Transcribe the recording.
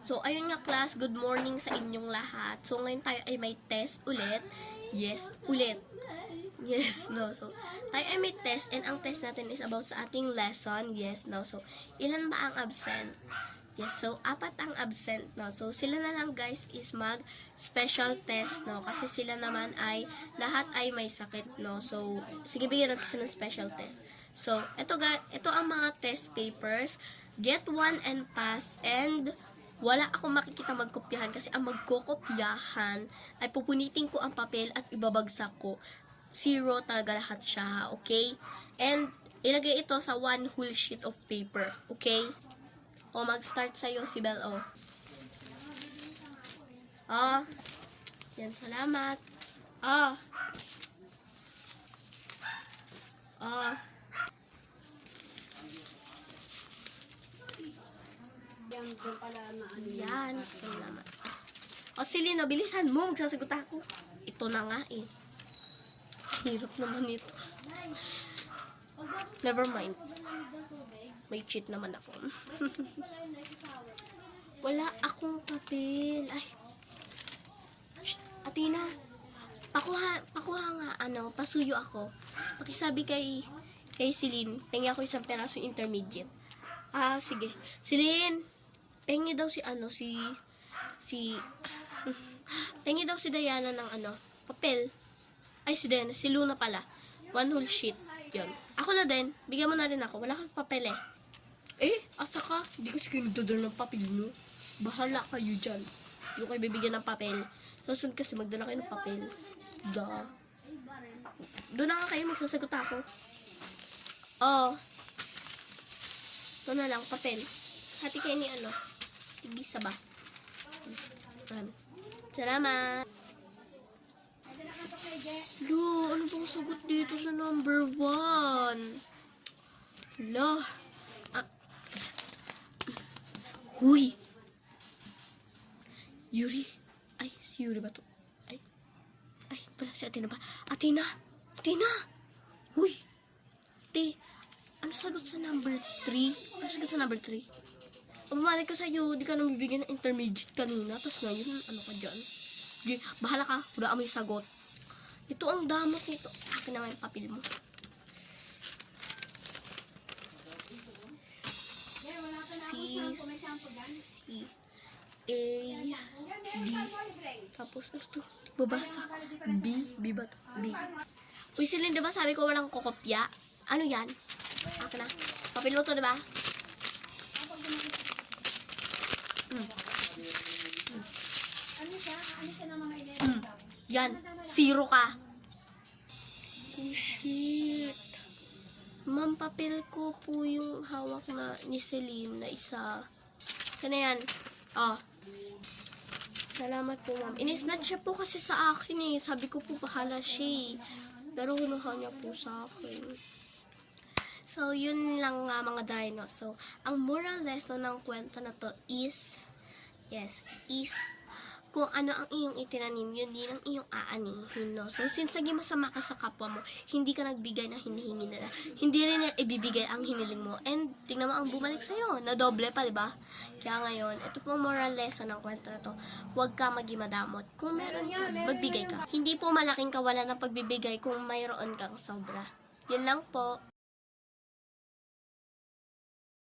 So, ayun nga class, good morning sa inyong lahat. So, ngayon tayo ay may test ulit. Yes, ulit. Yes, no. So, tayo ay may test and ang test natin is about sa ating lesson. Yes, no. So, ilan ba ang absent? Yes, so, 4 ang absent, no. So, sila na lang guys is mag-special test, no. Kasi sila naman ay, lahat ay may sakit, no. So, sige, bigyan natin sila ng special test. So, ito ang mga test papers. Get 1 and pass, and wala akong makikita magkopyahan kasi ang magkokopyahan ay pupunitin ko ang papel at ibabagsak ko. 0 talaga lahat siya, okay? And ilagay ito sa 1 whole sheet of paper, okay? O mag-start sa'yo si Bel, o. Yan, salamat. Yan, salamat. O, Silino, bilisan mo. Magsasagot ako. Ito na nga eh. Hirap naman ito. Never mind. May cheat naman ako. Wala akong papel. Ay. Shh, Athena. Pakuha nga, pasuyo ako. Pakisabi kay Celine, pengi ako isang peraso intermediate. Sige. Celine, pengi daw pengi daw si Diana ng papel. Ay, si Diana, si Luna pala. 1 whole sheet. Yun. Ako na din, bigyan mo na rin ako. Wala kang papel eh. Asa ka? Hindi kasi kayo nagdadala ng papel, no? Bahala kayo dyan. Hindi ko kayo bibigyan ng papel. Susunod kasi magdala kayo ng papel. Doon na nga kayo, magsasagot ako. Ito na lang, papel. Hati kayo ni Tigisa ba? Salamat. Ano bang sagot dito sa number 1? Huy! Yuri. Ay, si Yuri ba to? Ay, pala si Athena pa. Athena! Huy! Ano sagot sa number 3? Ano sagot sa number 3? Bumalik ka sa'yo, di ka nang bibigyan ng intermediate kanina, tapos ngayon, ano ka dyan? Di, bahala ka, hulaan mo yung sagot. Ito ang damot nito. Akin na nga yung papel mo. C, A, D. Tapos, ano to? Babasa. B ba to? B. Uy, Celine, diba sabi ko walang kokopya? Ano yan? Akin na. Papel mo to, diba? Ano siya ng mga Yan. 0 ka. Oh, shit. Ma'am, papel ko po yung hawak na ni Celine na isa. Kaya yan. Salamat po, ma'am. Inisnatch siya po kasi sa akin eh. Sabi ko po bahala siya eh. Pero kinuha niya po sa akin. So, yun lang nga mga dino. So, ang moral lesson ng kwento na to is kung ano ang iyong itinanim, yun din ang iyong aanihin, no? So, since naging masama ka sa kapwa mo, hindi ka nagbigay ng hinihingi nila. Hindi rin na ibibigay ang hiniling mo. And, tingnan mo ang bumalik sa'yo. Na doble pa, diba? Kaya ngayon, ito pong moral lesson ng kwento na to. Huwag ka maging madamot. Kung meron ka, magbigay ka. Hindi po malaking kawalan ng pagbibigay kung mayroon kang sobra. Yun lang po.